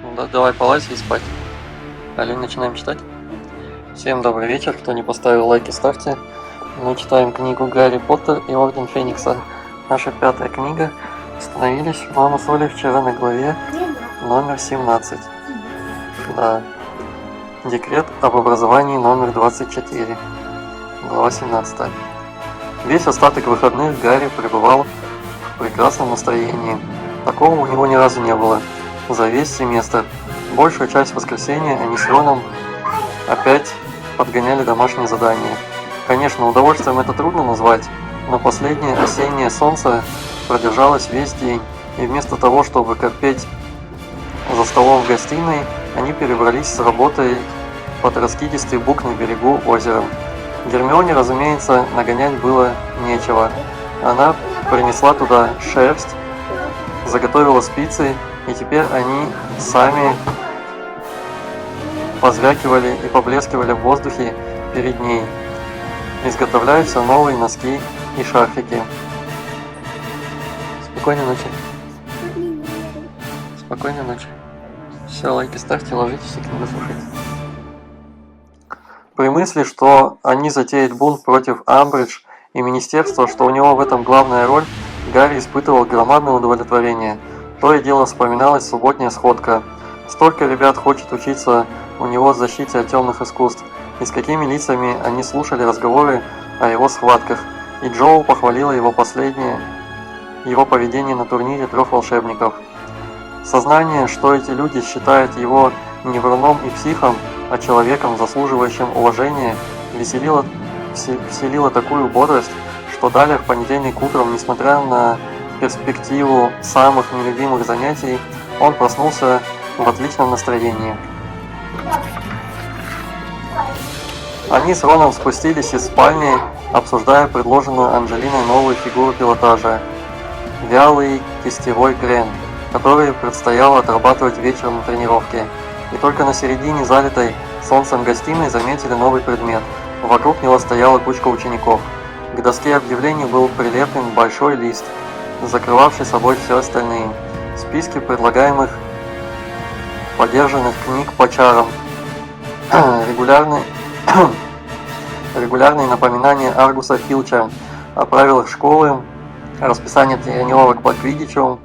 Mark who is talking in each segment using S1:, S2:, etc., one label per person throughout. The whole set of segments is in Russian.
S1: Ну да, давай полазь и спать. Алло, начинаем читать. Всем добрый вечер, кто не поставил лайки, ставьте. Мы читаем книгу «Гарри Поттер и Орден Феникса». Наша 5-я книга. Остановились, мама с Олей, вчера на главе номер 17. Да. Декрет об образовании номер 24. Глава 17. Весь остаток выходных Гарри пребывал в прекрасном настроении. Такого у него ни разу не было за весь семестр. Большую часть воскресенья они с Роном опять подгоняли домашние задания. Конечно, удовольствием это трудно назвать, но последнее осеннее солнце продержалось весь день, и вместо того, чтобы корпеть за столом в гостиной, они перебрались с работой под раскидистый бук на берегу озера. Гермионе, разумеется, нагонять было нечего. Она принесла туда шерсть, заготовила спицы, и теперь они сами позвякивали и поблескивали в воздухе перед ней. Изготовляются новые носки и шарфики. Спокойной ночи. Спокойной ночи. Все, лайки ставьте, ложитесь и книгу слушайте. При мысли, что они затеют бунт против Амбридж и министерства, что у него в этом главная роль, Гарри испытывал громадное удовлетворение. То и дело вспоминалась субботняя сходка. Столько ребят хочет учиться у него защите от темных искусств, и с какими лицами они слушали разговоры о его схватках, и Джоу похвалила его поведение на турнире 3 волшебников. Сознание, что эти люди считают его не вруном и психом, а человеком, заслуживающим уважения, вселило такую бодрость, что далее в понедельник утром, несмотря на перспективу самых нелюбимых занятий, он проснулся в отличном настроении. Они с Роном спустились из спальни, обсуждая предложенную Анджелиной новую фигуру пилотажа – вялый кистевой крен, который предстояло отрабатывать вечером на тренировке. И только на середине залитой солнцем гостиной заметили новый предмет. Вокруг него стояла кучка учеников. К доске объявлений был прилеплен большой лист, закрывавший собой все остальные. Списки предлагаемых подержанных книг по чарам, регулярные напоминания Аргуса Филча о правилах школы, расписание тренировок по квиддичу,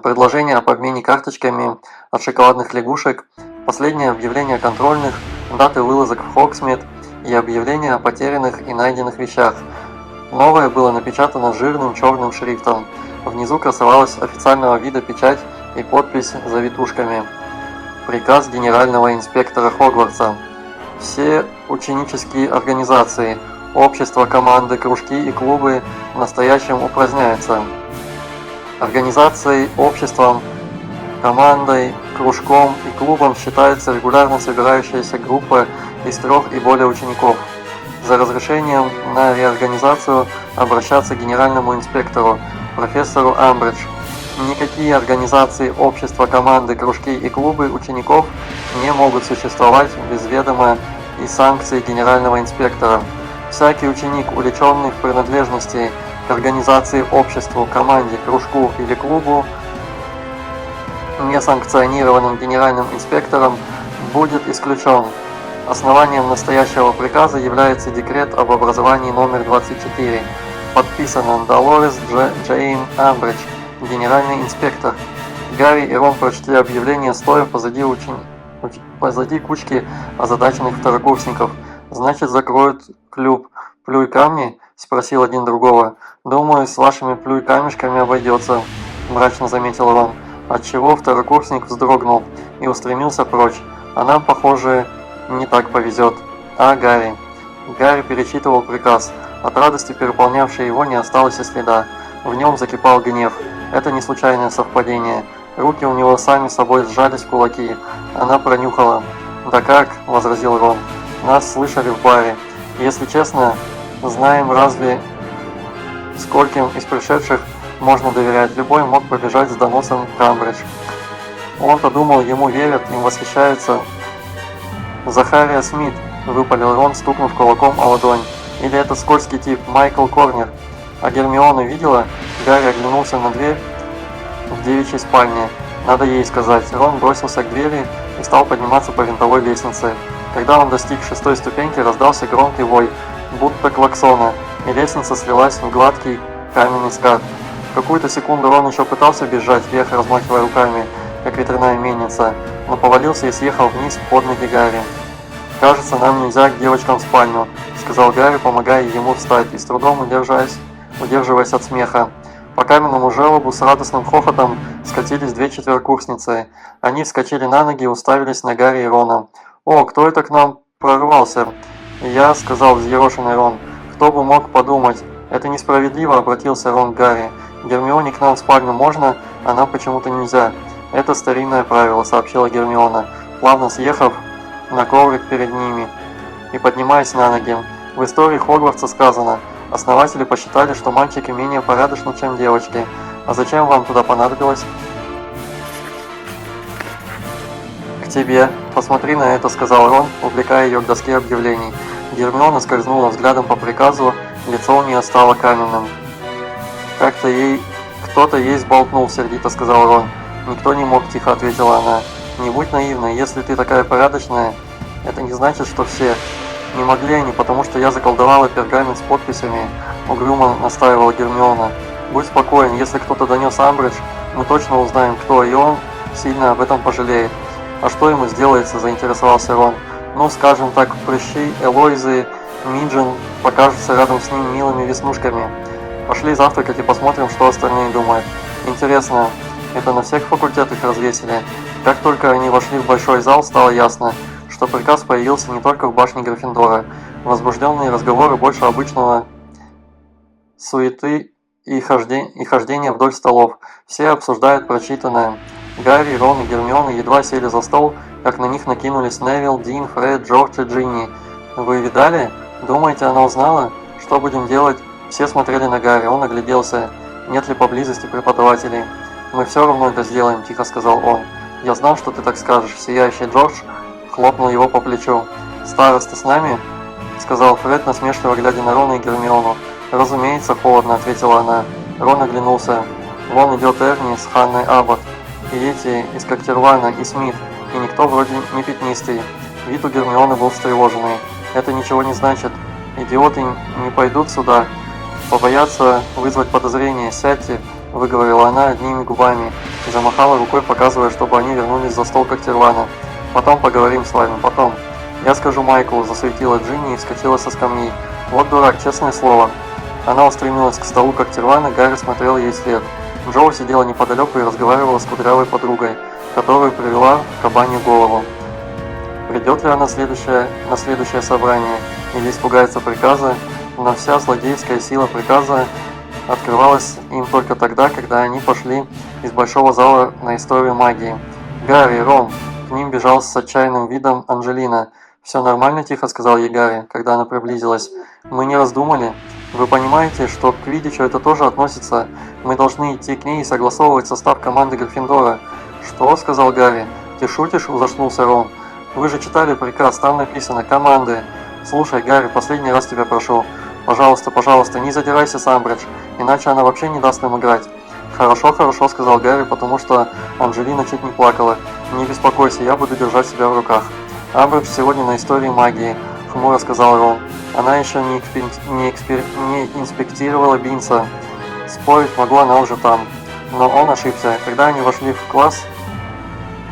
S1: предложение об обмене карточками от шоколадных лягушек, последнее объявление контрольных, даты вылазок в Хогсмит и объявление о потерянных и найденных вещах. Новое было напечатано жирным черным шрифтом. Внизу красовалась официального вида печать и подпись завитушками. Приказ генерального инспектора Хогвартса. Все ученические организации, общества, команды, кружки и клубы настоящим упраздняются. Организацией, обществом, командой, кружком и клубом считается регулярно собирающаяся группа из 3 и более учеников. За разрешением на реорганизацию обращаться к генеральному инспектору, профессору Амбридж. Никакие организации, общества, команды, кружки и клубы учеников не могут существовать без ведома и санкций генерального инспектора. Всякий ученик, увлеченный в принадлежности к организации, обществу, команде, кружку или клубу, несанкционированным генеральным инспектором, будет исключен. Основанием настоящего приказа является декрет об образовании номер 24, подписанным Долорес Джейн Амбридж, генеральный инспектор. Гарри и Рон прочли объявление, стоя позади кучки озадаченных второкурсников. «Значит, закроют клуб «Плюй камни»?» – спросил один другого. «Думаю, с вашими плюй-камешками обойдется», – мрачно заметил Рон, отчего второкурсник вздрогнул и устремился прочь. «А нам, похоже, не так повезет. А, Гарри?» Гарри перечитывал приказ. От радости, переполнявшей его, не осталось и следа. В нем закипал гнев. Это не случайное совпадение. Руки у него сами собой сжались в кулаки. Она пронюхала. «Да как?» – возразил Рон. «Нас слышали в баре. Если честно, знаем, разве скольким из пришедших можно доверять? Любой мог побежать с доносом в Камбридж». Он-то думал, ему верят, им восхищаются. «Захария Смит», – выпалил Рон, стукнув кулаком о ладонь. «Или этот скользкий тип, Майкл Корнер?» А Гермиона видела? Гарри оглянулся на дверь в девичьей спальне. Надо ей сказать. Рон бросился к двери и стал подниматься по винтовой лестнице. Когда он достиг 6-й ступеньки, раздался громкий вой, будто клаксона, и лестница слилась в гладкий каменный скат. В какую-то секунду Рон еще пытался бежать вверх, размахивая руками, как ветряная мельница, но повалился и съехал вниз под ноги Гарри. «Кажется, нам нельзя к девочкам в спальню», — сказал Гарри, помогая ему встать и с трудом удерживаясь от смеха. По каменному желобу с радостным хохотом скатились 2 четверокурсницы. Они вскочили на ноги и уставились на Гарри и Рона. «О, кто это к нам прорвался?» «Я», — сказал взъерошенный Рон. «Кто бы мог подумать?» «Это несправедливо», — обратился Рон к Гарри. «Гермионе к нам в спальню можно, а нам почему-то нельзя». «Это старинное правило», — сообщила Гермиона, плавно съехав на коврик перед ними и поднимаясь на ноги. В истории Хогвартса сказано: «Основатели посчитали, что мальчики менее порядочны, чем девочки. А зачем вам туда понадобилось?» «К тебе. Посмотри на это», — сказал Рон, увлекая ее к доске объявлений. Гермиона скользнула взглядом по приказу, лицо у нее стало каменным. «Как-то ей кто-то ей сболтнул», — сердито сказал Рон. «Никто не мог», — тихо ответила она. «Не будь наивной, если ты такая порядочная, это не значит, что все. Не могли они, потому что я заколдовала пергамент с подписями», — угрюмо настаивала Гермиона. «Будь спокоен, если кто-то донес Амбридж, мы точно узнаем, кто, и он сильно об этом пожалеет». «А что ему сделается?» — заинтересовался Рон. «Ну, скажем так, прыщи Элойзы, Миджин покажутся рядом с ним милыми веснушками. Пошли завтракать и посмотрим, что остальные думают. Интересно, это на всех факультетах развесили?» Как только они вошли в большой зал, стало ясно, что приказ появился не только в башне Гриффиндора. Возбужденные разговоры больше обычного суеты и хождения вдоль столов. Все обсуждают прочитанное. Гарри, Рон и Гермиона едва сели за стол, как на них накинулись Невилл, Дин, Фред, Джордж и Джинни. «Вы видали? Думаете, она узнала? Что будем делать?» Все смотрели на Гарри, он огляделся. Нет ли поблизости преподавателей? «Мы все равно это сделаем», – тихо сказал он. «Я знал, что ты так скажешь». Сияющий Джордж хлопнул его по плечу. «Староста с нами?» – сказал Фред, насмешливо глядя на Рона и Гермиону. «Разумеется, холодно», – ответила она. Рон оглянулся. «Вон идет Эрни с Ханной Аббот, и эти из Коктервана, и Смит, и никто вроде не пятнистый». Вид у Гермионы был встревоженный. «Это ничего не значит. Идиоты не пойдут сюда. Побоятся вызвать подозрения. Сядьте», – выговорила она одними губами и замахала рукой, показывая, чтобы они вернулись за стол Коктервана. «Потом поговорим с вами, потом». «Я скажу Майклу», – засуетила Джинни и вскочила со скамьи. «Вот дурак, честное слово». Она устремилась к столу Коктервана, Гарри смотрел ей вслед. Джоу сидела неподалеку и разговаривала с кудрявой подругой, которую привела в кабанью голову. Придет ли она на следующее собрание или испугается приказа, но вся злодейская сила приказа открывалась им только тогда, когда они пошли из большого зала на историю магии. «Гарри, Рон!» К ним бежал с отчаянным видом Анджелина. «Все нормально?» – тихо сказал ей Гарри, когда она приблизилась. «Мы не раздумали. Вы понимаете, что к Квиддичу это тоже относится? Мы должны идти к ней и согласовывать состав команды Гриффиндора». «Что?» – сказал Гарри. «Ты шутишь?» – ужаснулся Рон. «Вы же читали приказ, там написано «команды». Слушай, Гарри, последний раз тебя прошу. Пожалуйста, пожалуйста, не задирайся с Амбридж, иначе она вообще не даст нам играть». «Хорошо, хорошо», – сказал Гарри, потому что Анджелина чуть не плакала. «Не беспокойся, я буду держать себя в руках». «Амбридж сегодня на истории магии», – хмуро сказал Рон. «Она еще не инспектировала Бинса. Спорить могу, она уже там». Но он ошибся. Когда они вошли в класс,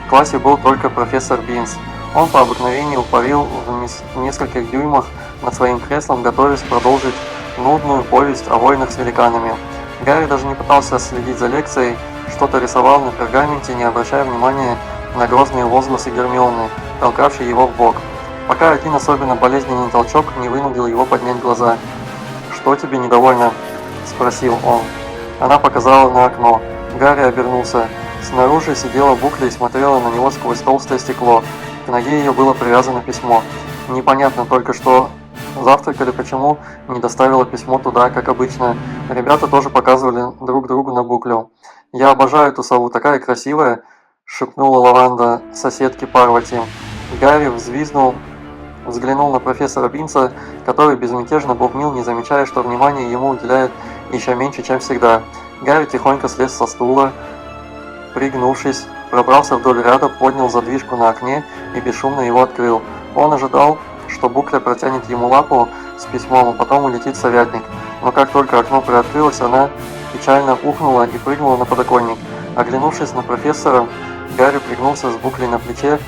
S1: в классе был только профессор Бинс. Он по обыкновению парил в нескольких дюймах над своим креслом, готовясь продолжить нудную повесть о войнах с великанами. Гарри даже не пытался следить за лекцией, что-то рисовал на пергаменте, не обращая внимания на грозные возгласы Гермионы, толкавшие его в бок, пока один особенно болезненный толчок не вынудил его поднять глаза. «Что тебе недовольно?» – спросил он. Она показала на окно. Гарри обернулся. Снаружи сидела Букля и смотрела на него сквозь толстое стекло. К ноге ее было привязано письмо. Непонятно только, что завтракали, почему не доставила письмо туда, как обычно. Ребята тоже показывали друг другу на Буклю. «Я обожаю эту сову, такая красивая!» – шепнула Лаванда соседке Парвати. Гарри взвизнул, взглянул на профессора Бинса, который безмятежно бубнил, не замечая, что внимание ему уделяет еще меньше, чем всегда. Гарри тихонько слез со стула, пригнувшись, пробрался вдоль ряда, поднял задвижку на окне и бесшумно его открыл. Он ожидал, что Букля протянет ему лапу с письмом, а потом улетит совятник. Но как только окно приоткрылось, она печально ухнула и прыгнула на подоконник. Оглянувшись на профессора, Гарри пригнулся с Буклей на плече,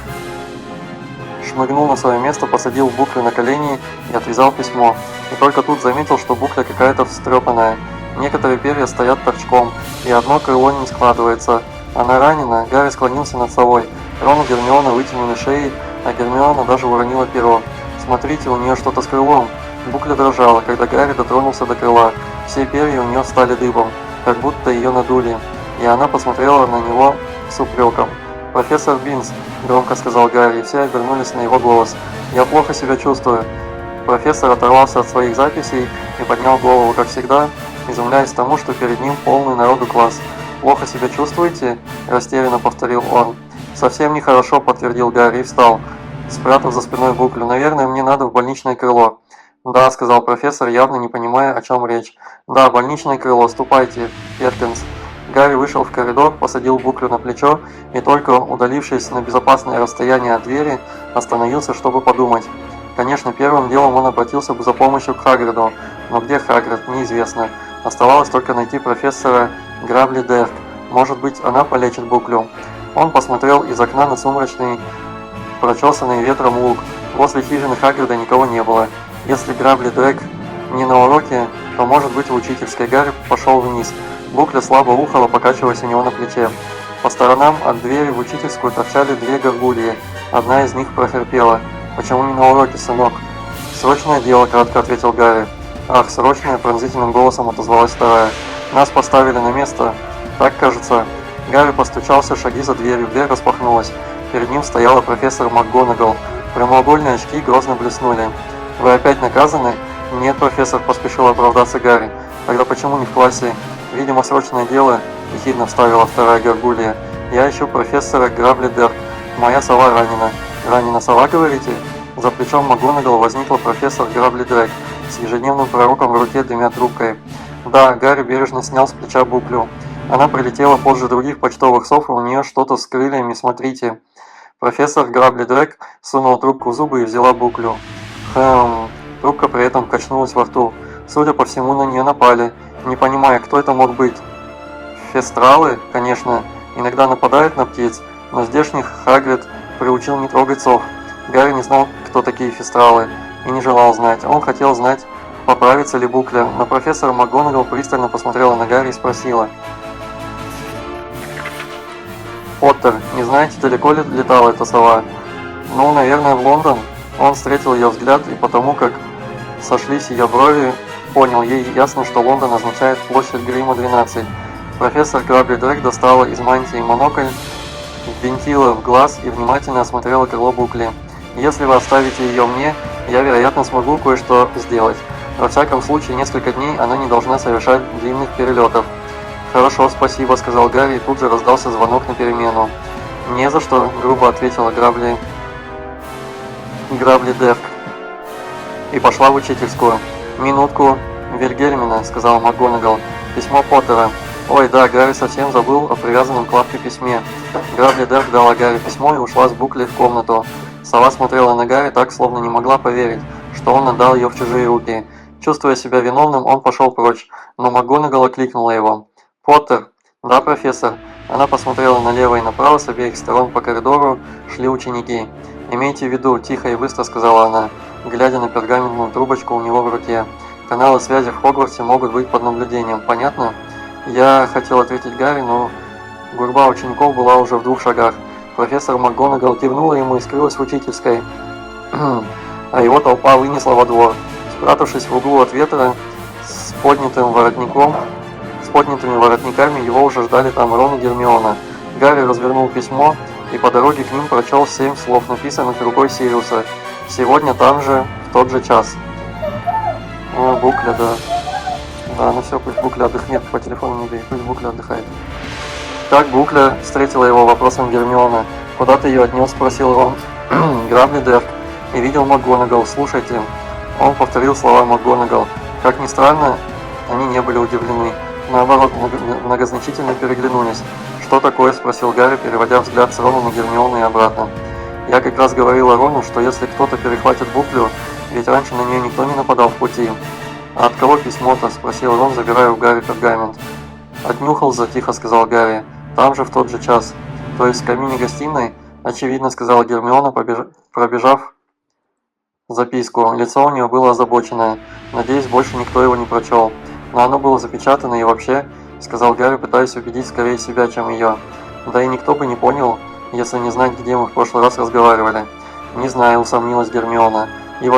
S1: шмыгнул на свое место, посадил Буклю на колени и отвязал письмо. И только тут заметил, что Букля какая-то встрепанная. Некоторые перья стоят торчком, и одно крыло не складывается. Она ранена. Гарри склонился над совой. Рон и Гермиона вытянули шеи, а Гермиона даже уронила перо. «Смотрите, у нее что-то с крылом». Букля дрожала, когда Гарри дотронулся до крыла. Все перья у нее стали дыбом, как будто ее надули, и она посмотрела на него с упреком. «Профессор Бинс», – громко сказал Гарри, и все обернулись на его голос. «Я плохо себя чувствую». Профессор оторвался от своих записей и поднял голову, как всегда, изумляясь тому, что перед ним полный народу класс. «Плохо себя чувствуете?» – растерянно повторил он. «Совсем нехорошо», – подтвердил Гарри и встал, спрятав за спиной Буклю. «Наверное, мне надо в больничное крыло». «Да», – сказал профессор, явно не понимая, о чем речь. «Да, больничное крыло, ступайте, Перкинс». Гарри вышел в коридор, посадил Буклю на плечо и, только удалившись на безопасное расстояние от двери, остановился, чтобы подумать. Конечно, первым делом он обратился бы за помощью к Хагриду, но где Хагрид, неизвестно. Оставалось только найти профессора Грабли Дерк. Может быть, она полечит Буклю. Он посмотрел из окна на сумрачный, прочесанный ветром луг. Возле хижины Хагрида никого не было. Если Грабли Дерк не на уроке, то, может быть, в учительской. Гарри пошел вниз. Букля слабо ухала, покачиваясь у него на плече. По сторонам от двери в учительскую торчали две горгульи. Одна из них прохрипела: «Почему не на уроке, сынок?» «Срочное дело», – кратко ответил Гарри. «Ах, срочное», – пронзительным голосом отозвалась вторая. «Нас поставили на место. Так, кажется». Гарри постучался, шаги за дверью, дверь распахнулась. Перед ним стояла профессор МакГонагал. Прямоугольные очки грозно блеснули. «Вы опять наказаны?» «Нет, профессор», – поспешил оправдаться Гарри. «Тогда почему не в классе?» «Видимо, срочное дело», – ехидно вставила вторая горгулья. «Я ищу профессора Грабли Дерк. Моя сова ранена». «Ранена сова, говорите?» За плечом МакГонагал возникла профессор Грабли Дерк с ежедневным пророком в руке, дымя трубкой. «Да», – Гарри бережно снял с плеча Буклю. «Она прилетела позже других почтовых сов, и у нее что-то с крыльями, смотрите». Профессор Грабли Дерк сунула трубку в зубы и взяла Буклю. Трубка при этом качнулась во рту. Судя по всему, на нее напали. Не понимая, кто это мог быть. Фестралы, конечно, иногда нападают на птиц, но здешних Хагрид приучил не трогать сов. Гарри не знал, кто такие фестралы, и не желал знать. Он хотел знать, поправится ли Букля, но профессор МакГонагал пристально посмотрела на Гарри и спросила: «Поттер, не знаете, далеко ли летала эта сова?» «Ну, наверное, в Лондон». Он встретил ее взгляд, и потому как сошлись ее брови, понял, ей ясно, что Лондон означает площадь Грима 12. Профессор Грабли Дерк достала из мантии монокль, ввинтила в глаз и внимательно осмотрела крыло Букли. «Если вы оставите ее мне, я, вероятно, смогу кое-что сделать. Во всяком случае, несколько дней она не должна совершать длинных перелетов». «Хорошо, спасибо», – сказал Гарри, и тут же раздался звонок на перемену. «Не за что», – грубо ответила Грабли Дерк и пошла в учительскую. «Минутку, Вильгельмина», – сказал МакГонагал. «Письмо Поттера». «Ой, да, Гарри совсем забыл о привязанном к лапке письме». Грабли Дерк дала Гарри письмо и ушла с Буклей в комнату. Сова смотрела на Гарри так, словно не могла поверить, что он отдал ее в чужие руки. Чувствуя себя виновным, он пошел прочь, но МакГонагал окликнула его. «Поттер!» «Да, профессор». Она посмотрела налево и направо, с обеих сторон по коридору шли ученики. «Имейте в виду», – тихо и быстро сказала она, глядя на пергаментную трубочку у него в руке. «Каналы связи в Хогвартсе могут быть под наблюдением. Понятно?» Я хотел ответить Гарри, но гурьба учеников была уже в 2 шагах. Профессор МакГонагал кивнула ему и скрылась в учительской, а его толпа вынесла во двор. Спрятавшись в углу от ветра, с поднятыми воротниками его уже ждали там Рон и Гермиона. Гарри развернул письмо и по дороге к ним прочел 7 слов, написанных рукой Сириуса. «Сегодня там же, в тот же час». О, Букля, да. Да, ну все, пусть Букля отдыхнет, по телефону не бей, пусть Букля отдыхает. «Как Букля?» – встретила его вопросом Гермиона. «Куда ты ее отнес?» – спросил Рон. «Грабли Дерк». И видел МакГонагал. «Слушайте». Он повторил слова МакГонагал. Как ни странно, они не были удивлены. Наоборот, многозначительно переглянулись. «Что такое?» – спросил Гарри, переводя взгляд с Рона на Гермиону и обратно. «Я как раз говорила Рону, что если кто-то перехватит буклю, ведь раньше на нее никто не нападал в пути». «А от кого письмо-то?» – спросил Рон, забирая у Гарри пергамент. «От Нюхалза», – тихо сказал Гарри. «Там же в тот же час». «То есть в камине гостиной?» – очевидно сказала Гермиона, пробежав записку. Лицо у нее было озабоченное. Надеюсь, больше никто его не прочел. «Но оно было запечатано и вообще», – сказал Гарри, пытаясь убедить скорее себя, чем ее. «Да и никто бы не понял, если не знать, где мы в прошлый раз разговаривали». «Не знаю», – усомнилась Гермиона и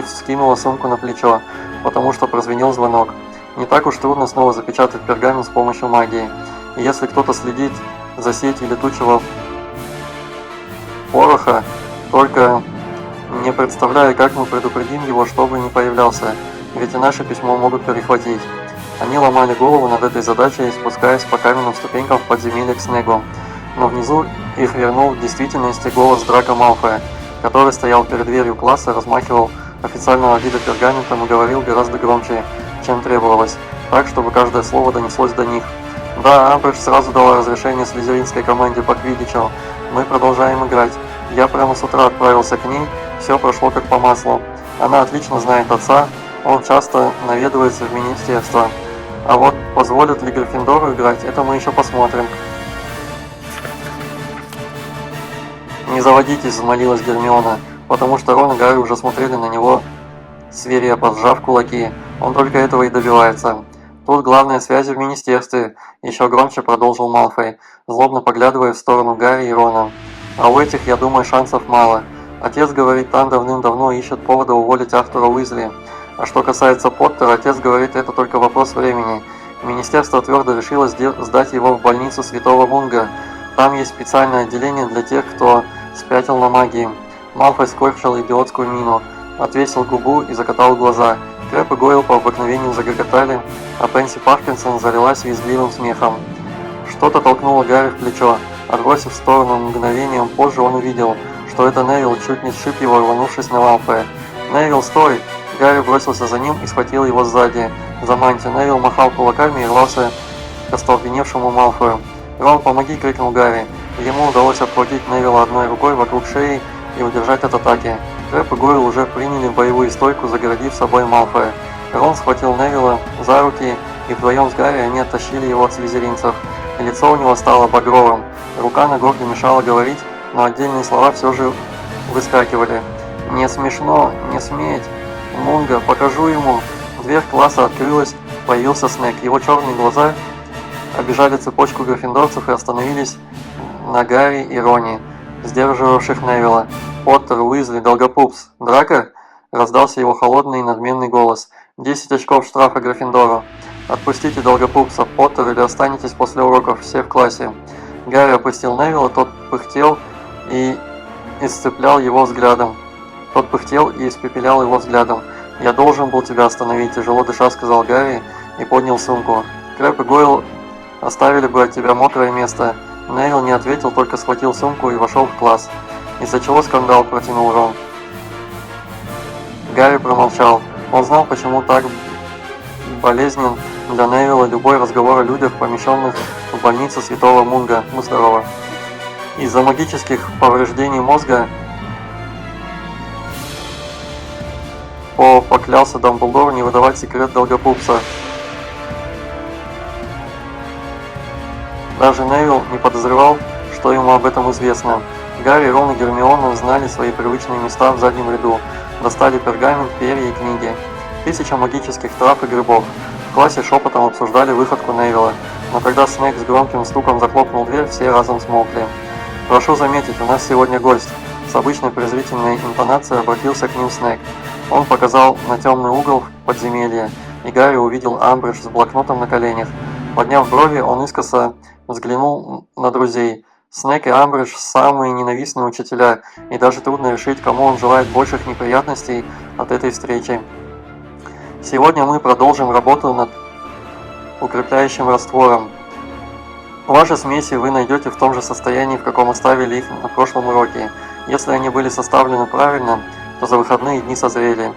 S1: вскинула сумку на плечо, потому что прозвенел звонок. Не так уж трудно снова запечатать пергамент с помощью магии. И если кто-то следит за сетью летучего пороха, только не представляю, как мы предупредим его, чтобы не появлялся, ведь и наше письмо могут перехватить». Они ломали голову над этой задачей, спускаясь по каменным ступенькам в подземелье к Снегу. Но внизу их вернул в действительности голос Драко Малфоя, который стоял перед дверью класса, размахивал официального вида пергаментом и говорил гораздо громче, чем требовалось, так, чтобы каждое слово донеслось до них. «Да, Амбридж сразу дала разрешение слизеринской команде по квиддичу. Мы продолжаем играть. Я прямо с утра отправился к ней, все прошло как по маслу. Она отлично знает отца, он часто наведывается в министерство. А вот позволят ли Гриффиндору играть, это мы еще посмотрим». «Не заводитесь», – взмолилась Гермиона, потому что Рон и Гарри уже смотрели на него, свирепо сжав кулаки. «Он только этого и добивается». «Тут главная связь в министерстве», – еще громче продолжил Малфой, злобно поглядывая в сторону Гарри и Рона. «А у этих, я думаю, шансов мало. Отец говорит, там давным-давно ищут повода уволить Артура Уизли. А что касается Поттера, отец говорит, это только вопрос времени. Министерство твердо решило сдать его в больницу Святого Мунга. Там есть специальное отделение для тех, кто спятил на магии». Малфой скорчил идиотскую мину, отвесил губу и закатал глаза. Крэб и Гойл по обыкновению загоготали, а Пенси Паркинсон залилась визгливым смехом. Что-то толкнуло Гарри в плечо. Отбросив в сторону мгновением позже, он увидел, что это Невилл чуть не сшиб его, рванувшись на Малфоя. «Невилл, стой!» Гарри бросился за ним и схватил его сзади за мантию. Невилл махал кулаками и рвался к остолбеневшему Малфою. «Рон, помоги!» – крикнул Гарри. Ему удалось обхватить Невилла одной рукой вокруг шеи и удержать от атаки. Крэб и Гойл уже приняли боевую стойку, загородив собой Малфоя. Рон схватил Невилла за руки, и вдвоем с Гарри они оттащили его от слизеринцев. Лицо у него стало багровым. Рука на горле мешала говорить, но отдельные слова все же выскакивали. «Не смешно, не сметь! Мунга, покажу ему!» Дверь класса открылась, появился Снег. Его черные глаза обежали цепочку гриффиндорцев и остановились на Гарри и Роне, сдерживавших Невилла. «Поттер, Уизли, Долгопупс, Драко?» – раздался его холодный и надменный голос. 10 очков штрафа Гриффиндору. Отпустите Долгопупса, Поттер, или останетесь после уроков все в классе». Гарри опустил Невилла, тот пыхтел и испепелял его взглядом. «Я должен был тебя остановить», – тяжело дыша сказал Гарри и поднял сумку. «Крэб и Гойл оставили бы от тебя мокрое место». Невилл не ответил, только схватил сумку и вошел в класс. «Из-за чего скандал?» – протянул Рон. Гарри промолчал. Он знал, почему так болезнен для Невилла любой разговор о людях, помещенных в больницу Святого Мунга. Ну здорово. Из-за магических повреждений мозга поклялся Дамблдор не выдавать секрет Долгопупса. Даже Невилл не подозревал, что ему об этом известно. Гарри, Рон и Гермиона знали свои привычные места в заднем ряду, достали пергамент, перья и книги. 1000 магических трав и грибов. В классе шепотом обсуждали выходку Невилла, но когда Снег с громким стуком захлопнул дверь, все разом смолкли. «Прошу заметить, у нас сегодня гость», – с обычной презрительной интонацией обратился к ним Снег. Он показал на темный угол подземелья, и Гарри увидел Амбридж с блокнотом на коленях. Подняв брови, он искоса взглянул на друзей. Снег и Амбридж – самые ненавистные учителя, и даже трудно решить, кому он желает больших неприятностей от этой встречи. Сегодня мы продолжим работу над укрепляющим раствором. Ваши смеси вы найдете в том же состоянии, в каком оставили их на прошлом уроке. Если они были составлены правильно, то за выходные дни созрели.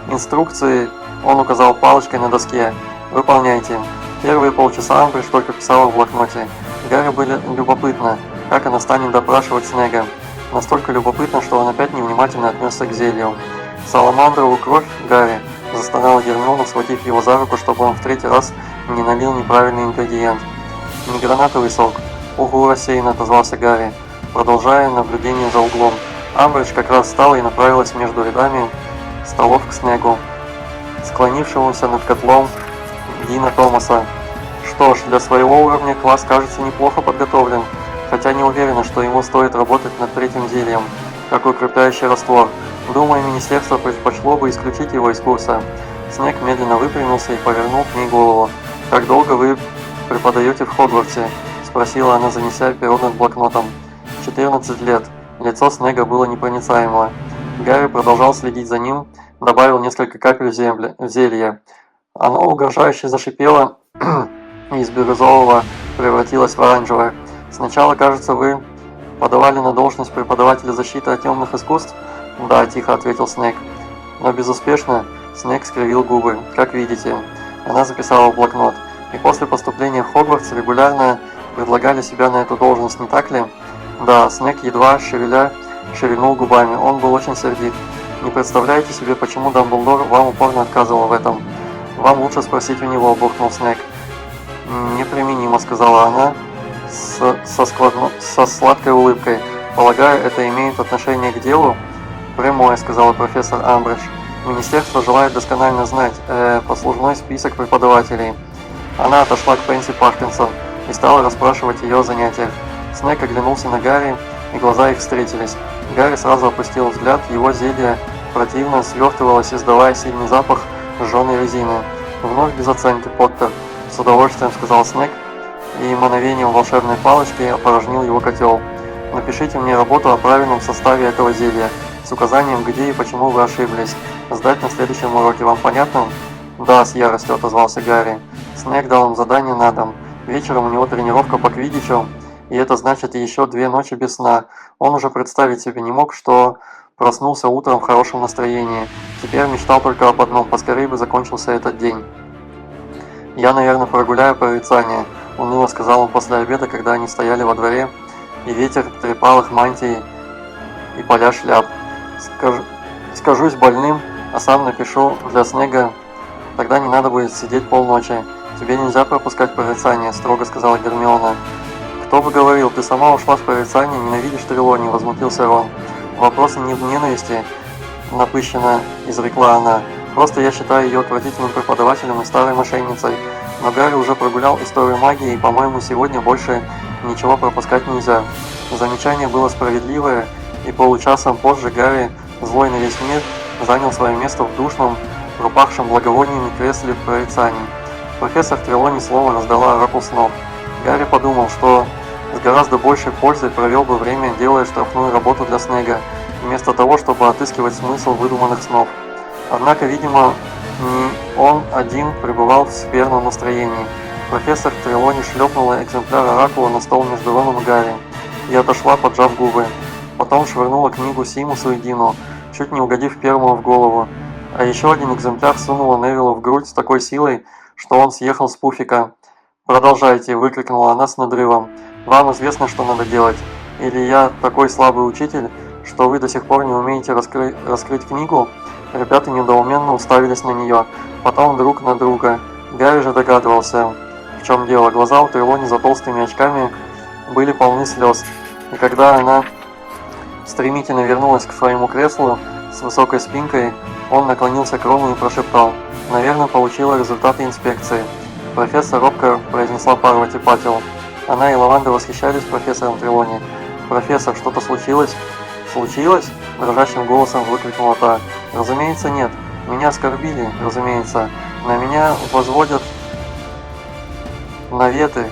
S1: Инструкции он указал палочкой на доске. Выполняйте. Первые полчаса Амбридж только писала в блокноте. Гарри было любопытно, как она станет допрашивать Снега. Настолько любопытно, что он опять невнимательно отнесся к зелью. «Саламандрову кровь, Гарри!» – застонала Гермиона, схватив его за руку, чтобы он в третий раз не налил неправильный ингредиент. «Не гранатовый сок!» «Угу!» – рассеянно отозвался Гарри, продолжая наблюдение за углом. Амбридж как раз встала и направилась между рядами столов к Снегу, склонившемуся над котлом Дина Томаса. «Что ж, для своего уровня класс, кажется, неплохо подготовлен, хотя не уверена, что ему стоит работать над третьим зельем, как укрепляющий раствор. Думаю, министерство предпочло бы исключить его из курса». Снег медленно выпрямился и повернул к ней голову. «Как долго вы преподаете в Хогвартсе?» – спросила она, занеся перо над блокнотом. 14 лет. Лицо Снега было непроницаемо. Гарри продолжал следить за ним, добавил несколько капель зелья. Оно угрожающе зашипело и из бирюзового превратилось в оранжевое. «Сначала, кажется, вы подавали на должность преподавателя защиты от темных искусств?» «Да», – тихо ответил Снег. «Но безуспешно». Снег скривил губы. «Как видите». Она записала в блокнот. «И после поступления в Хогвартс регулярно предлагали себя на эту должность, не так ли?» «Да», – Снег едва шевельнул губами. Он был очень сердит. «Не представляете себе, почему Дамблдор вам упорно отказывал в этом?» «Вам лучше спросить у него», – буркнул Снег. «Неприменимо», – сказала она со сладкой улыбкой. «Полагаю, это имеет отношение к делу?» «Прямое», – сказала профессор Амбридж. «Министерство желает досконально знать послужной список преподавателей». Она отошла к Пенси Паркинсон и стала расспрашивать ее о занятиях. Снег оглянулся на Гарри, и глаза их встретились. Гарри сразу опустил взгляд, его зелье противно свертывалось, издавая сильный запах сжженной резины. «Вновь без оценки, Поттер», – с удовольствием сказал Снег, и мановением волшебной палочки опорожнил его котел. «Напишите мне работу о правильном составе этого зелья, с указанием, где и почему вы ошиблись. Сдать на следующем уроке. Вам понятно?» «Да», – с яростью отозвался Гарри. Снег дал им задание на дом. Вечером у него тренировка по квиддичу, и это значит еще 2 ночи без сна. Он уже представить себе не мог, что проснулся утром в хорошем настроении. Теперь мечтал только об одном – поскорее бы закончился этот день. «Я, наверное, прогуляю прорицание», – уныло сказал он после обеда, когда они стояли во дворе, и ветер трепал их мантии и поля шляп. «Скажусь больным, а сам напишу для Снега, тогда не надо будет сидеть полночи. Тебе нельзя пропускать прорицание», – строго сказала Гермиона. «Кто бы говорил, ты сама ушла в прорицание, ненавидишь Трелони», – возмутился Рон. «Вопрос не в ненависти», – напыщенно изрекла она. «Просто я считаю ее отвратительным преподавателем и старой мошенницей. Но Гарри уже прогулял историю магии, и, по-моему, сегодня больше ничего пропускать нельзя». Замечание было справедливое, и получасом позже Гарри, злой на весь мир, занял свое место в душном, пропахшем благовониями кресле прорицаний. Профессор Трелони слово раздала оракул снов. Гарри подумал, что с гораздо большей пользой провел бы время, делая штрафную работу для Снега, вместо того, чтобы отыскивать смысл выдуманных снов. Однако, видимо, не он один пребывал в скверном настроении. Профессор Трелони шлепнула экземпляр оракула на стол между Роном и Гарри и отошла, поджав губы. Потом швырнула книгу Симусу и Дину, чуть не угодив первому в голову. А еще один экземпляр сунула Невиллу в грудь с такой силой, что он съехал с пуфика. «Продолжайте!» – выкрикнула она с надрывом. «Вам известно, что надо делать? Или я такой слабый учитель, что вы до сих пор не умеете раскрыть книгу?» Ребята недоуменно уставились на нее, потом друг на друга. Гарри же догадывался, в чем дело. Глаза у Трелони за толстыми очками были полны слез. И когда она стремительно вернулась к своему креслу с высокой спинкой, он наклонился к Рону и прошептал: «Наверное, получила результаты инспекции». «Профессор», робко произнесла Парвати Патил. Она и Лаванда восхищались профессором Трелони. «Профессор, что-то случилось?» «Случилось?» – дрожащим голосом выкрикнула та. «Разумеется, нет. Меня оскорбили, разумеется. На меня возводят наветы,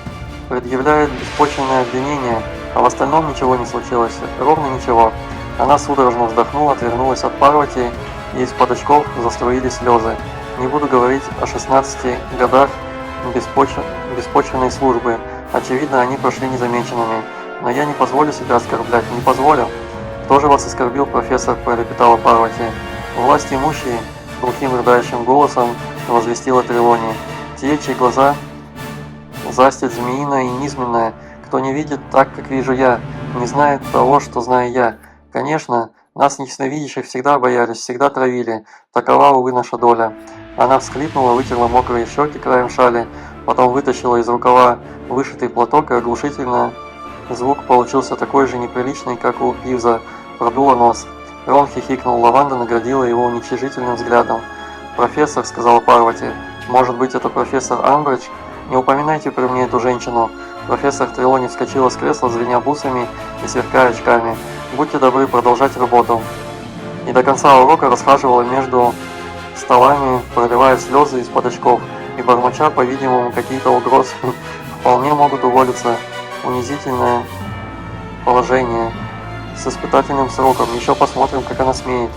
S1: предъявляют беспочвенные обвинения, а в остальном ничего не случилось. Ровно ничего». Она судорожно вздохнула, отвернулась от Парвати, и из-под очков заструились слезы. «Не буду говорить о 16 годах беспочвенной службы. Очевидно, они прошли незамеченными. Но я не позволю себя оскорблять, не позволю». «Кто же вас оскорбил, профессор?» – пролепетала Парвати. «Власть имущие», – глухим рыдающим голосом возвестила Трелони. «Те, чьи глаза застить змеиная и низменная. Кто не видит так, как вижу я, не знает того, что знаю я. Конечно, нас ясновидящих всегда боялись, всегда травили. Такова, увы, наша доля». Она всхлипнула, вытерла мокрые щеки краем шали, потом вытащила из рукава вышитый платок, и оглушительно звук получился такой же неприличный, как у Пивза, продула нос. Рон хихикнул, Лаванда наградила его уничижительным взглядом. «Профессор», — сказала Парвати, — «может быть, это профессор Амбридж? Не упоминайте при мне эту женщину». Профессор Трелони вскочила с кресла, звеня бусами и сверкая очками. «Будьте добры продолжать работу». И до конца урока расхаживала между столами, проливая слезы из-под очков, и бормоча, по-видимому, какие-то угрозы. Вполне могут уволиться. Унизительное положение. С испытательным сроком. Еще посмотрим, как она смеет.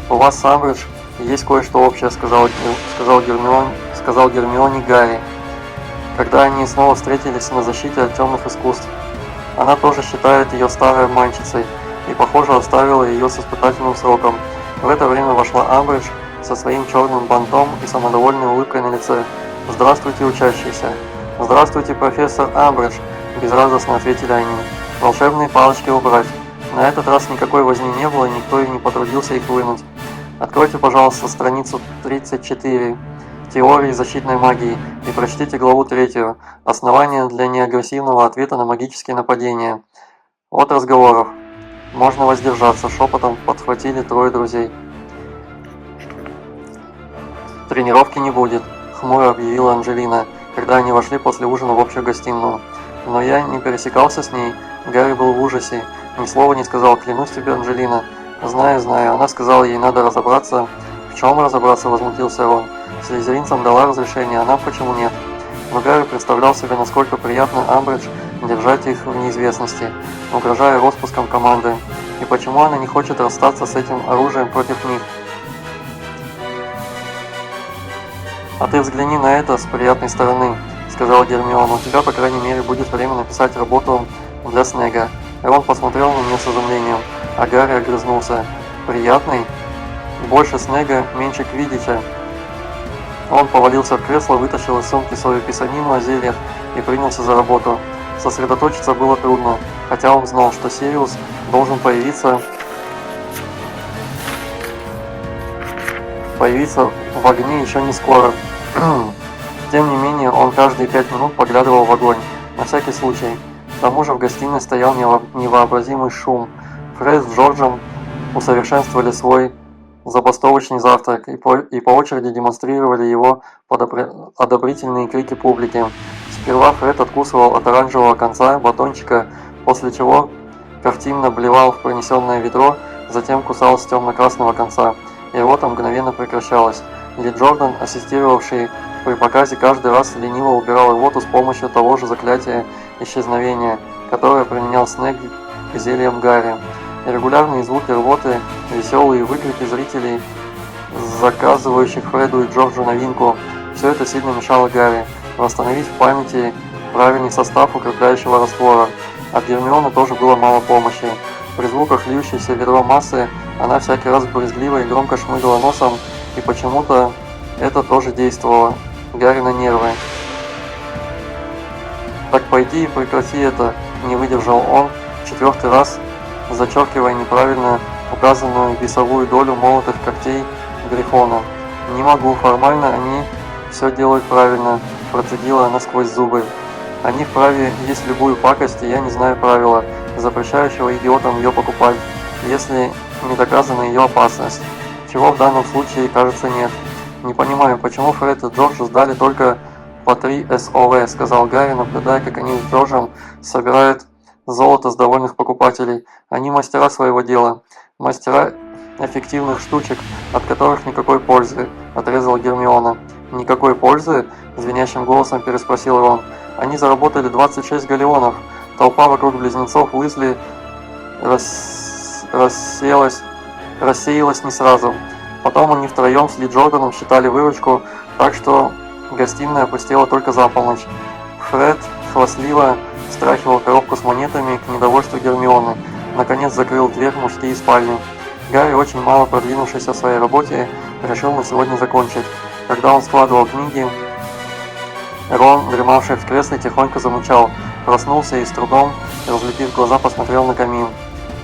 S1: «У вас с Амбридж есть кое-что общее», — сказал Гермионе Гарри, когда они снова встретились на защите от темных искусств. Она тоже считает ее старой обманщицей и, похоже, оставила ее с испытательным сроком. В это время вошла Амбридж со своим черным бантом и самодовольной улыбкой на лице. «Здравствуйте, учащиеся!» «Здравствуйте, профессор Амбридж!» – безрадостно ответили они. «Волшебные палочки убрать!» На этот раз никакой возни не было, и никто и не потрудился их вынуть. «Откройте, пожалуйста, страницу 34 теории защитной магии и прочтите главу 3 «Основания для неагрессивного ответа на магические нападения». От разговоров. Можно воздержаться, шепотом подхватили трое друзей. «Тренировки не будет», — хмуро объявила Анжелина, когда они вошли после ужина в общую гостиную. «Но я не пересекался с ней». Гарри был в ужасе. Ни слова не сказал. «Клянусь тебе, Анжелина». «Знаю, знаю». Она сказала, ей надо разобраться. «В чем разобраться?» — возмутился Рон. «Слизеринцам дала разрешение, а нам почему нет?» Но Гарри представлял себе, насколько приятно Амбридж держать их в неизвестности, угрожая распуском команды. И почему она не хочет расстаться с этим оружием против них? «А ты взгляни на это с приятной стороны», — сказала Гермиона. «У тебя, по крайней мере, будет время написать работу для Снега». Рон посмотрел на нее с изумлением, а Гарри огрызнулся. «Приятный? Больше Снега, меньше Квиддича». Он повалился в кресло, вытащил из сумки свою писанину о зельях и принялся за работу. Сосредоточиться было трудно, хотя он знал, что Сириус должен появиться в огне еще не скоро. Тем не менее, он каждые 5 минут поглядывал в огонь, на всякий случай. К тому же в гостиной стоял невообразимый шум. Фред с Джорджем усовершенствовали свой забастовочный завтрак и по очереди демонстрировали его под одобрительные крики публики. Сперва Фред откусывал от оранжевого конца батончика, после чего картинно блевал в принесенное ведро, затем кусал с темно-красного конца, и рвота мгновенно прекращалась. Ли Джордан, ассистировавший при показе, каждый раз лениво убирал рвоту с помощью того же заклятия исчезновения, которое применял Снег к зельям Гарри. Регулярные звуки рвоты, веселые выкрики зрителей, заказывающих Фреду и Джорджу новинку, все это сильно мешало Гарри восстановить в памяти правильный состав укрепляющего раствора. От Гермионы тоже было мало помощи. При звуках льющейся в ведро массы она всякий раз брезгливо и громко шмыгала носом, и почему-то это тоже действовало Гарри на нервы. «Так пойди и прекрати это», — не выдержал он, в 4-й раз зачеркивая неправильно указанную весовую долю молотых когтей Грифона. «Не могу, формально они все делают правильно», — процедила она сквозь зубы. «Они вправе есть любую пакость, и я не знаю правила, запрещающего идиотам ее покупать, если не доказана ее опасность, чего в данном случае, кажется, нет. Не понимаю, почему Фред и Джордж сдали только по 3 СОВ», — сказал Гарри, наблюдая, как они с Джорджем собирают золото с довольных покупателей. «Они мастера своего дела, мастера эффективных штучек, от которых никакой пользы», — отрезала Гермиона. «Никакой пользы?» — звенящим голосом переспросил Рон. «Они заработали 26 галеонов». Толпа вокруг близнецов Уизли рассеялась не сразу. Потом они втроем с Ли Джорданом считали выручку, так что гостиная опустела только за полночь. Фред хвастливо встряхивал коробку с монетами к недовольству Гермионы. Наконец закрыл дверь в мужские спальни. Гарри, очень мало продвинувшийся в своей работе, решил на сегодня закончить. Когда он складывал книги Рон, дремавший в кресле, тихонько замычал, проснулся и с трудом, разлепив глаза, посмотрел на камин.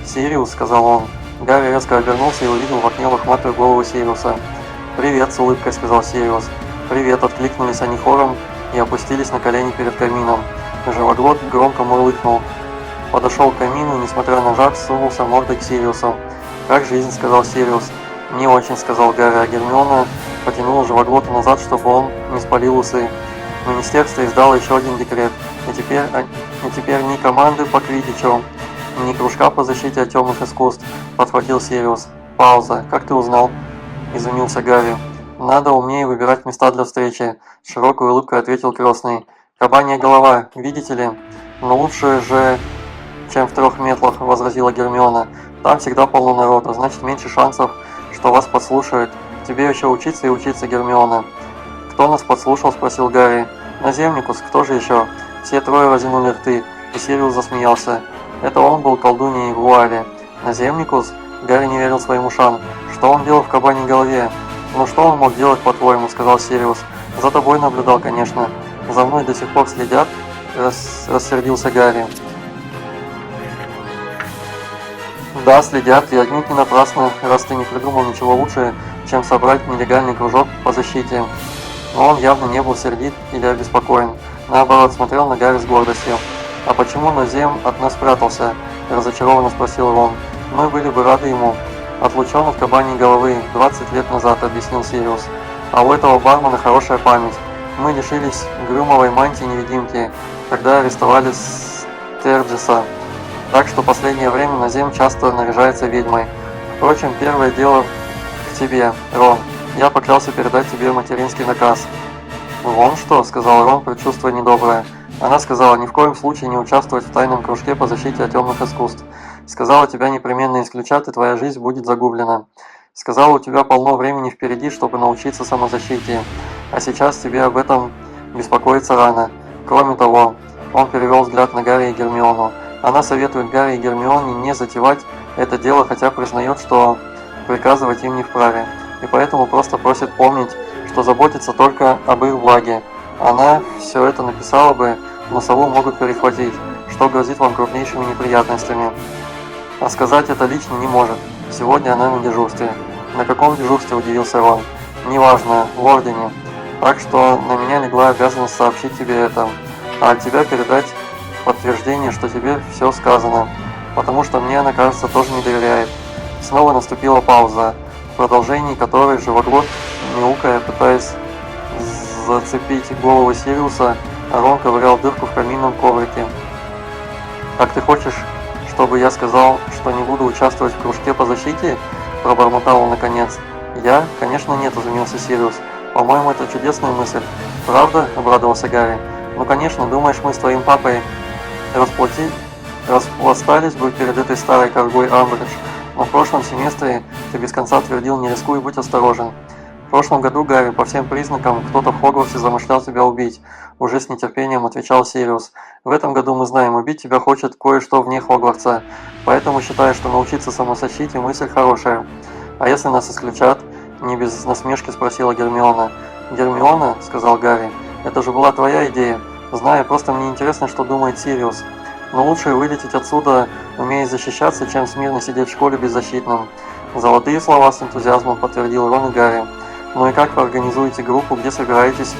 S1: «Сириус», — сказал он. Гарри резко обернулся и увидел в окне лохматую голову Сириуса. «Привет», — с улыбкой сказал Сириус. «Привет», — откликнулись они хором и опустились на колени перед камином. Живоглот громко мурлыкнул. Подошел к камину и, несмотря на жар, сунулся мордой к Сириусу. «Как жизнь?» — сказал Сириус. «Не очень», — сказал Гарри, а Гермиона потянула Живоглота назад, чтобы он не спалил усы. Министерство издало еще один декрет, и теперь ни команды по квиддичу, ни кружка по защите от темных искусств, подхватил Сириус. «Пауза. Как ты узнал?» – изумился Гарри. «Надо умнее выбирать места для встречи», – с широкой улыбкой ответил Крестный. «Кабанья голова, видите ли? Но лучше же, чем в 3 метлах», – возразила Гермиона. «Там всегда полно народа, значит меньше шансов, что вас подслушают. Тебе еще учиться и учиться, Гермиона». «Кто нас подслушал?» – спросил Гарри. «Наземникус, кто же еще?» Все трое разинули рты, и Сириус засмеялся. Это он был колдуньей в вуале. «Наземникус?» Гарри не верил своим ушам. «Что он делал в кабаньей голове?» «Ну что он мог делать, по-твоему?» – сказал Сириус. «За тобой наблюдал, конечно. За мной до сих пор следят?» – рассердился Гарри. «Да, следят, и отнюдь не напрасно, раз ты не придумал ничего лучше, чем собрать нелегальный кружок по защите». Но он явно не был сердит или обеспокоен. Наоборот, смотрел на Гарри с гордостью. «А почему Назем от нас прятался?» – разочарованно спросил Рон. «Мы были бы рады ему». «Отлучен от кабаньей головы 20 лет назад», – объяснил Сириус. «А у этого бармена хорошая память. Мы лишились Грюмовой мантии-невидимки, когда арестовали Стерджиса. Так что последнее время Назем часто наряжается ведьмой. Впрочем, первое дело к тебе, Рон. Я поклялся передать тебе материнский наказ». «Вон что», — сказал Рон, предчувствуя недоброе. Она сказала, ни в коем случае не участвовать в тайном кружке по защите от темных искусств. Сказала, тебя непременно исключат, и твоя жизнь будет загублена. Сказала, у тебя полно времени впереди, чтобы научиться самозащите. А сейчас тебе об этом беспокоиться рано. Кроме того, он перевел взгляд на Гарри и Гермиону. Она советует Гарри и Гермионе не затевать это дело, хотя признает, что приказывать им не вправе. И поэтому просто просит помнить, что заботится только об их благе. Она все это написала бы, но сову могут перехватить, что грозит вам крупнейшими неприятностями. А сказать это лично не может. Сегодня она на дежурстве. «На каком дежурстве?» – удивился Рон. «Неважно, в Ордене. Так что на меня легла обязанность сообщить тебе это, а от тебя передать подтверждение, что тебе все сказано, потому что мне она, кажется, тоже не доверяет». Снова наступила пауза, в продолжении которой Живоглот, мяукая, пытаясь зацепить голову Сириуса, а Рон ковырял дырку в каминном коврике. «Так ты хочешь, чтобы я сказал, что не буду участвовать в кружке по защите?» – пробормотал он наконец. «Я? Конечно нет», – изумился Сириус. «По-моему, это чудесная мысль». «Правда?» – обрадовался Гарри. «Ну конечно, думаешь, мы с твоим папой распластались бы перед этой старой коргой Амбридж, но в прошлом семестре ты без конца твердил «не рискуй, будь осторожен». В прошлом году, Гарри, по всем признакам, кто-то в Хогвартсе замышлял тебя убить, уже с нетерпением отвечал Сириус. В этом году мы знаем, убить тебя хочет кое-что вне Хогвартса, поэтому считаю, что научиться самозащите мысль хорошая. А если нас исключат? Не без насмешки спросила Гермиона. «Гермиона?» – сказал Гарри. «Это же была твоя идея. Знаю, просто мне интересно, что думает Сириус. Но лучше вылететь отсюда, умея защищаться, чем смирно сидеть в школе беззащитным». «Золотые слова», – с энтузиазмом подтвердил Рон и Гарри. «Ну и как вы организуете группу, где собираетесь?»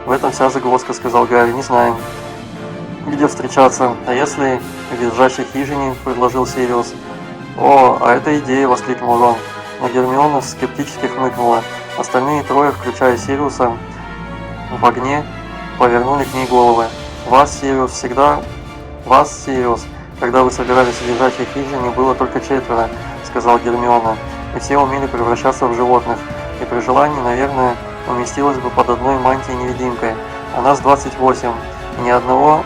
S1: «В этом вся загвоздка», – сказал Гарри. «Не знаем, где встречаться. А если в визжащей хижине?» – предложил Сириус. «О, а это идея!» – воскликнул Рон. Но Гермиона скептически хмыкнула. Остальные трое, включая Сириуса, в огне повернули к ней головы. «Вас, Сириус, когда вы собирались в лежачей хижине, было только 4, сказал Гермиона, и все умели превращаться в животных, и при желании, наверное, уместилось бы под одной мантией-невидимкой, а нас 28, и ни одного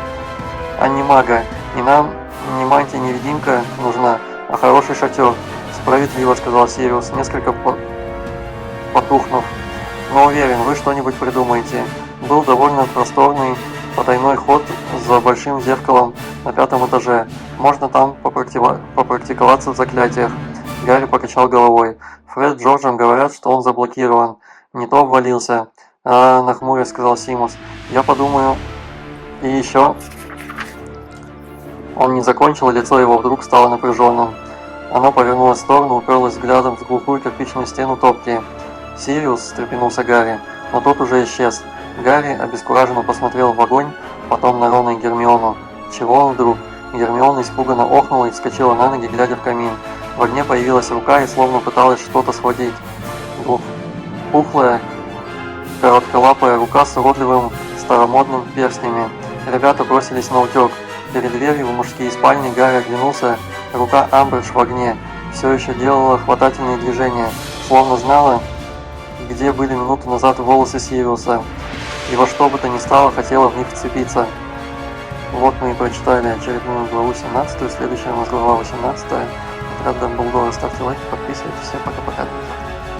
S1: анимага, и нам не мантия-невидимка нужна, а хороший шатер». «Справедливо», — сказал Сириус, несколько потухнув. «Но уверен, вы что-нибудь придумаете». Был довольно просторный потайной ход за большим зеркалом на 5-м этаже. Можно там попрактиковаться в заклятиях. Гарри покачал головой. Фред с Джорджем говорят, что он заблокирован. Не то обвалился. нахмурясь, сказал Симус. Я подумаю. И еще. Он не закончил, и лицо его вдруг стало напряженным. Оно повернулось в сторону, уперлось взглядом в глухую кирпичную стену топки. «Сириус!» – встрепенулся Гарри, но тот уже исчез. Гарри обескураженно посмотрел в огонь, потом на Рона и Гермиону. Чего он вдруг? Гермиона испуганно охнула и вскочила на ноги, глядя в камин. В огне появилась рука и словно пыталась что-то схватить. Пухлая, коротколапая рука с уродливым старомодным перстнями. Ребята бросились на утек. Перед дверью в мужские спальни Гарри оглянулся. Рука Амбридж в огне все еще делала хватательные движения, словно знала, где были минуту назад волосы Сириуса, и во что бы то ни стало хотела в них вцепиться. Вот мы и прочитали очередную главу 17, следующая у нас глава 18. Отряд Дамблдора. Ставьте лайки, подписывайтесь. Всем пока-пока.